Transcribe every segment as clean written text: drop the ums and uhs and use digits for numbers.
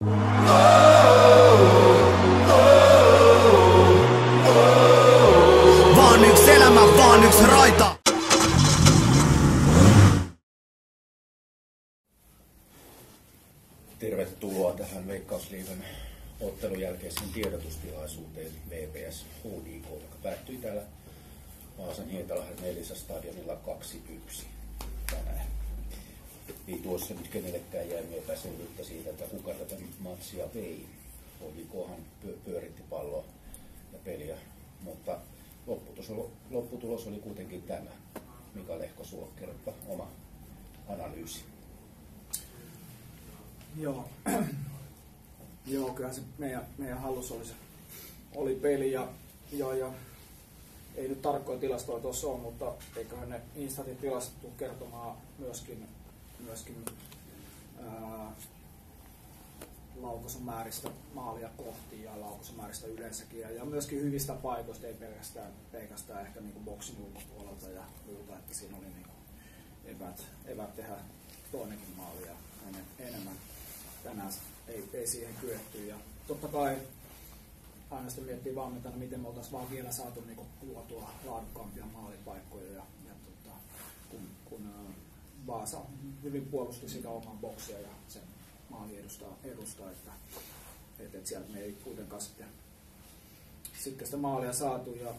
Vaan yksi elämä, vaan yksi raita. Tervetuloa tähän Veikkausliigan ottelun jälkeiseen tiedotustilaisuuteen VPS HJK, joka päättyi täällä Vaasan Hietalahden Elisa stadionilla 2-1 tänään. Ei tuossa nyt kenellekään jäänyt epäselvyyttä siitä, että kuka tätä matsia vei. HJKhan pyöritti palloa ja peliä, mutta lopputulos oli kuitenkin tämä. Mika Lehkosuo, kerropa oma analyysi. Joo, kyllähän se meidän hallussa oli peli ja ei nyt tarkkoja tilastoja tuossa ole, mutta eiköhän ne Instatin tilastot tule kertomaan myöskin laukaisumääristä maalia kohti ja laukaisumääristä yleensäkin ja myöskin hyvistä paikoista, ei pelkästään ehkä niin kuin boksin ulkopuolelta ja muuta, että siinä oli niin kuin evät tehdä toinenkin maali ja enemmän tänään ei siihen kyetty. Ja totta kai aina sitten miettii valmentajana, miten me oltaisiin vaan vielä saatu niin luotua laadukkaampia maalipaikkoja. Kun Vaasa hyvin puolusti sitä omaa boksia ja sen maali edustaa että sieltä me ei kuitenkaan sitten sitä maalia saatu ja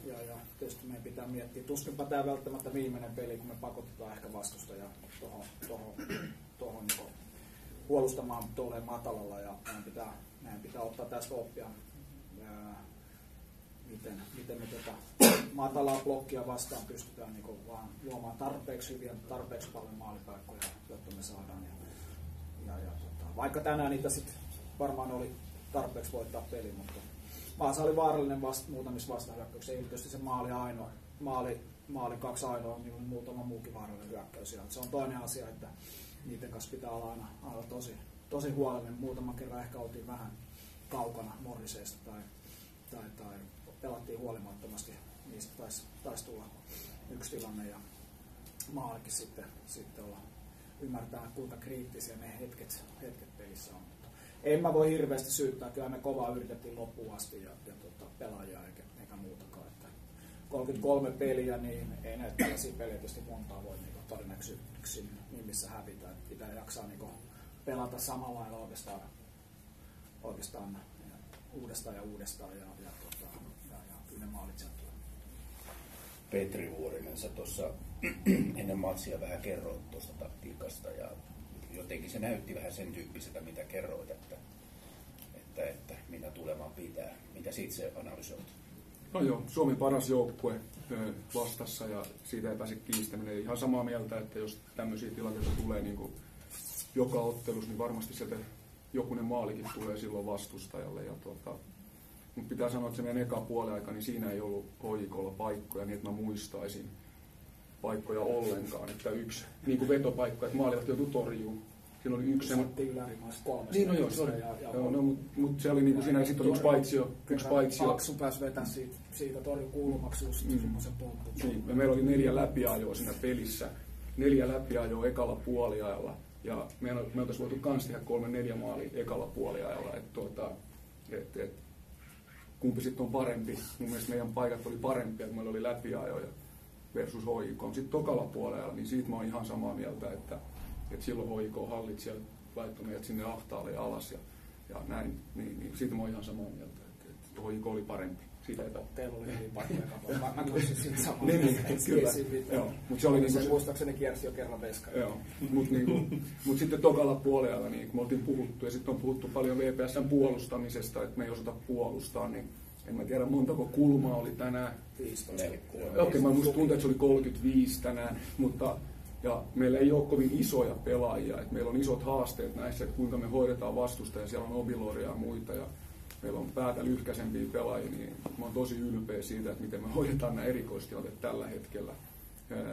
tietysti meidän pitää miettiä, tuskinpa tämä välttämättä viimeinen peli, kun me pakotetaan ehkä vastustaja tuohon niin puolustamaan tuolle matalalla ja meidän pitää ottaa tästä oppia, miten me matalaa blokkia vastaan pystytään niin vaan luomaan tarpeeksi hyviä, tarpeeksi paljon maalipaikkoja, jotta me saadaan. Vaikka tänään niitä sitten varmaan oli tarpeeksi voittaa peli, mutta Vaasa oli vaarallinen muutamissa vastahyökkäyksissä. Ei tietysti se maali kaksi ainoa, niin on muutama muukin vaarallinen hyökkäys. Ja se on toinen asia, että niiden kanssa pitää olla aina tosi huolellinen. Muutaman kerran ehkä oltiin vähän kaukana Morriseista tai pelattiin huolimattomasti. Niistä taisi tulla yksi tilanne ja maalikin sitten olla ymmärtää, kuinka kriittisiä ne hetket pelissä on. Mutta en mä voi hirveästi syyttää, kyllä me kovaa yritettiin loppuun asti ja pelaajia eikä muutakaan. Että 33 peliä, niin ei näitä tällaisia pelejä tietysti montaa voi niin todennäköisesti nimissä hävitä. Että pitää jaksaa niin pelata samalla lailla oikeastaan uudestaan ja kyllä ne maalit sieltä tulee. Petri Vuorinen, sä tuossa ennen matsia vähän kerroit tuosta taktiikasta ja jotenkin se näytti vähän sen tyyppiseltä, mitä kerroit, että mitä tulemaan pitää. Mitä siitä se analysoit? No joo, Suomen paras joukkue vastassa ja siitä ei pääse kiistäminen. Ihan samaa mieltä, että jos tämmöisiä tilanteita tulee niin kuin joka ottelussa, niin varmasti sieltä jokunen maalikin tulee silloin vastustajalle. Mutta pitää sanoa, että se meidän eka puoliaika, niin siinä ei ollut HJK:lla paikkoja niin, että mä muistaisin paikkoja ollenkaan. Että yksi niin kuin vetopaikka, että maalivahti joutui torjumaan. Siinä oli yksi semmoinen ylärimaista 3. Niin, no joo, se oli. Mutta se oli niin kuin siinä, ja sitten oli yksi paitsio. Aksu pääsi vetämään siitä torjun kulmaksi just semmoisen pompun. Niin, ja meillä oli 4 läpiajoa siinä pelissä. 4 läpiajoa ekalla puoliajalla. Ja me oltaisiin voitu kans tehdä 3-4 maalia ekalla puoliajalla. Kumpi sitten on parempi. Mun mielestä meidän paikat oli parempia, kun meillä oli läpiajoja versus HJK. Sitten tokalla puolella, niin siitä mä oon ihan samaa mieltä, että silloin HJK hallitsi ja laittoi meidät sinne ahtaalle ja alas ja näin. Niin siitä mä oon ihan samaa mieltä, että HJK oli parempi. Siitä ei teillä oli hyvin paikkoja. Mä kuulisin siitä samaa. Kyllä. Mutta se oli se muistaakseni kiersi jo kerran veskaan. Joo, mutta sitten tokalla puolella, niin kun me oltiin puhuttu, ja sitten on puhuttu paljon VPS:n puolustamisesta, että me ei osata puolustaa, niin en mä tiedä montako kulmaa oli tänään. 15. Okei, mä musta tuntuu, että se oli 35 tänään, mutta ja meillä ei ole kovin isoja pelaajia, että meillä on isot haasteet näissä, että kuinka me hoidetaan vastustajia, siellä on Obiloria ja muita, ja meillä on päätä lyhkäisempiä pelaajia, niin mä oon tosi ylpeä siitä, että miten me hoidetaan nämä erikoistilanteet tällä hetkellä,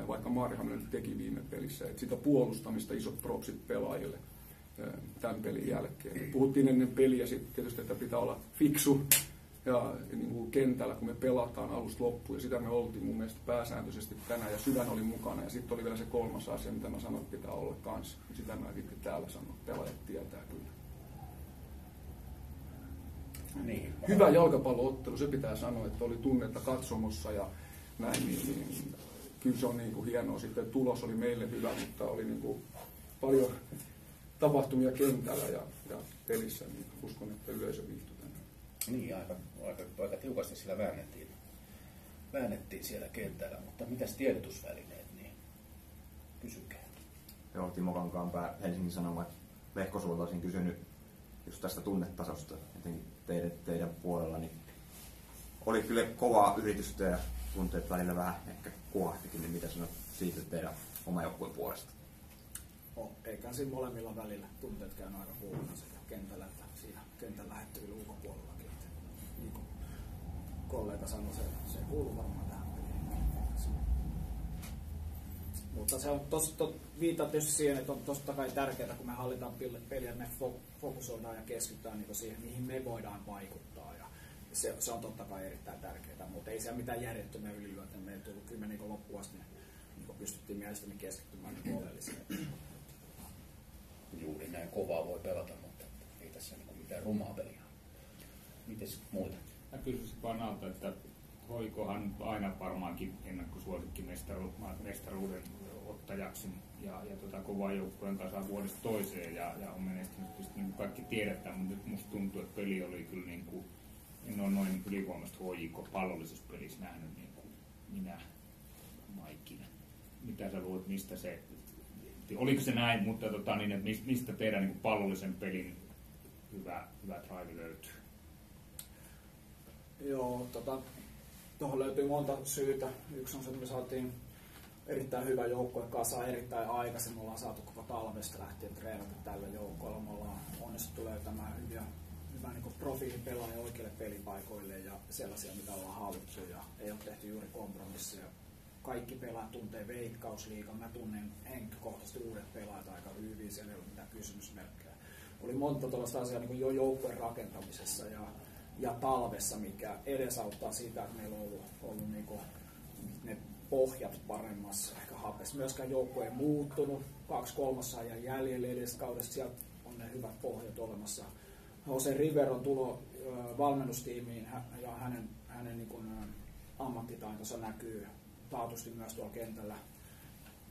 vaikka Marjahaminen teki viime pelissä, että sitä puolustamista isot propsit pelaajille tämän pelin jälkeen. Puhuttiin ennen peliä sitten tietysti, että pitää olla fiksu ja niin kuin kentällä, kun me pelataan alusta loppuun, ja sitä me oltiin mun mielestä pääsääntöisesti tänään, ja sydän oli mukana, ja sitten oli vielä se kolmas asia, mitä mä sanoin, että pitää olla kanssa. Sitä mä sitten täällä sanon, pelaajat tietää kyllä. Niin. Hyvä jalkapalloottelu, se pitää sanoa, että oli tunnetta katsomossa ja näin, niin kyllä se on niin kuin hienoa. Sitten tulos oli meille hyvä, mutta oli niin kuin paljon tapahtumia kentällä ja pelissä, niin uskon, että yleisö viihtyi tänään. Niin, aika tiukasti sillä väännettiin siellä kentällä, mutta mitäs tiedotusvälineet, niin kysykää. Joo, Timo Kankaanpää, Helsingin Sanomat. Lehkosuolta olisin kysynyt just tästä tunnetasosta, etenkin teidän puolella, niin oli kyllä kovaa yritystä ja tunteet välillä vähän ehkä kuohtikin, niin mitä sanot siitä teidän oma joukkueen puolesta? Eikä siinä molemmilla välillä tunteet käynyt aika kuuluna sekä kentällä että siinä kentän lähettävillä ulkopuolellakin. Niin kuin kollega sanoi, se kuuluu varmaan tähän peliin. Mutta se on viittaa tietysti siihen, että on totta kai tärkeää, kun me hallitaan peliä, me fokusoidaan ja keskitytään niin siihen, mihin me voidaan vaikuttaa. Ja se on totta kai erittäin tärkeää, mutta ei siellä mitään järjettömiä ylilyötä. Me ei tullut 10 loppuun asti, niin pystyttiin mielestäni keskittymään niin oleelliseen. Juuri näin kovaa voi pelata, mutta ei tässä mitään rumaa peliä. Mites muuta? Mä kysyisin Vanalta, että Hoikohan aina varmaankin ennakkosuosikki mestaruuden ottajaksi ja kovaa joukkueen kanssa vuodesta toiseen ja on menestynyt tietysti niin kuin kaikki tiedetään, mutta nyt musta tuntuu, että peli oli kyllä niin kuin, en ole noin ylivoimasta HJK pallollisessa pelissä nähnyt niin kuin minä Maikkina. Mitä sä luulet, mistä se, oliko se näin, mutta niin, että mistä teidän niin kuin pallollisen pelin hyvä drive löytyy? Joo, tuohon löytyy monta syytä. Yksi on se, että me saatiin erittäin hyvä joukkue kasaan erittäin aikaisin. Me ollaan saatu koko talvesta lähtien treenata tällä joukkoilla. Me ollaan onnistuttu löytämään hyvä niin profiilipelaaja oikeille pelipaikoille ja sellaisia, mitä ollaan haluttu. Ja ei ole tehty juuri kompromisseja. Kaikki pelaajat tuntee Veikkausliigan. Mä tunnen henkilökohtaisesti uudet pelaajat aika hyvin. Siellä ei ole mitään kysymysmerkkejä. Oli monta tällaista asiaa niin jo joukkueen rakentamisessa ja talvessa, mikä edesauttaa sitä, että meillä on ollut niin kuin ne pohjat paremmassa ehkä hapessa. Myöskään joukkue ei muuttunut. 2/3 ajan jäljellä edestä kaudesta. Sieltä on ne hyvät pohjat olemassa. Jose Riveron tulo valmennustiimiin ja hänen niin kuin, ammattitaitonsa näkyy taatusti myös tuolla kentällä.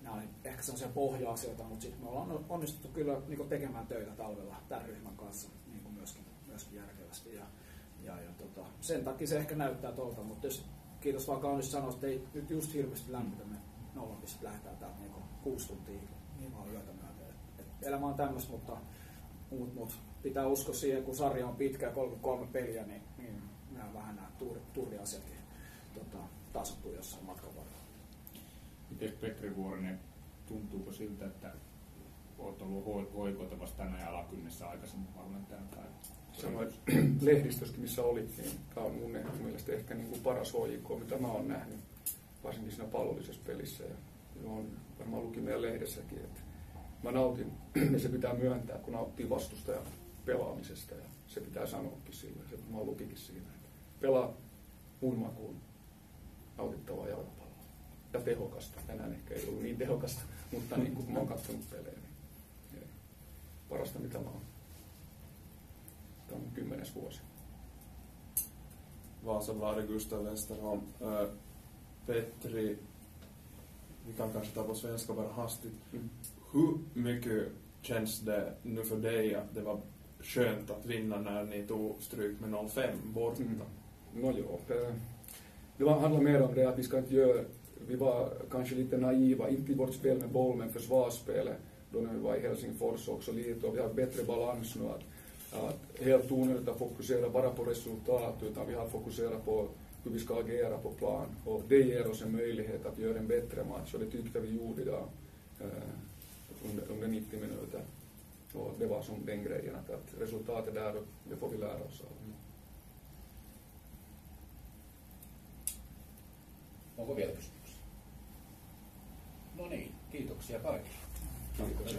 Nämä oli ehkä sellaisia pohja-asioita, mutta sitten me ollaan onnistuttu kyllä niin kuin tekemään töitä talvella tämän ryhmän kanssa niin kuin myöskin järkevästi. Sen takia se ehkä näyttää tuolta, mutta jos kiitos vaan kaunista sanoa, että ei nyt just hirveästi lämpötä, me 0 pistet lähdetään täältä niin 6 tuntia niin vaan yötä myöten. Elämä on tämmöistä, mutta pitää uskoa siihen, kun sarja on pitkä ja 33 peliä, niin nämä vähän nämä turriasiatkin tasottuu jossain matkan varrella. Miten Petri Vuorinen, tuntuuko siltä, että olet ollut hoikoita vastaan näin alakynnessä aikaisemmin valmentajana? Sanoit lehdistöstä, missä olit, niin tämä on mun mielestä ehkä niin kuin paras HJK, mitä mä oon nähnyt, varsinkin siinä pallollisessa pelissä. Ja varmaan luki meidän lehdessäkin, että mä nautin, ja se pitää myöntää, kun nauttii vastustajan pelaamisesta, ja se pitää sanoakin silloin, se mä lukikin siinä, että pelaa mun makuun nautittavaa jalkapalloa. Ja tehokasta. Tänään ehkä ei ollut niin tehokasta, mutta niin kuin mä oon katsonut pelejä, niin parasta mitä mä oon. Tämä on 10. vuosi. Vasabladet, Gustav Westerholm. Petri, vi kan kanske ta på svenska bara hastigt. Hur mycket känns det nu för dig att det var skönt att vinna när ni tog stryk med 0-5 borta? Det handlar mer om det att vi var kanske lite naiva, inte i vårt spel med boll men försvarsspelet då när vi var i Helsingfors också lite, och vi har bättre balans nu att helt onödigt att fokusera bara på resultat, utan vi har fokuserat på hur vi ska agera på plan, och det ger oss en möjlighet att göra en bättre match, och det tyckte vi gjorde idag under 90 minuter, och det var som den grejen att resultatet där, och det får vi lära oss av. Onko vielä kysymyksiä? No niin, kiitoksia kaikille. Kiitos.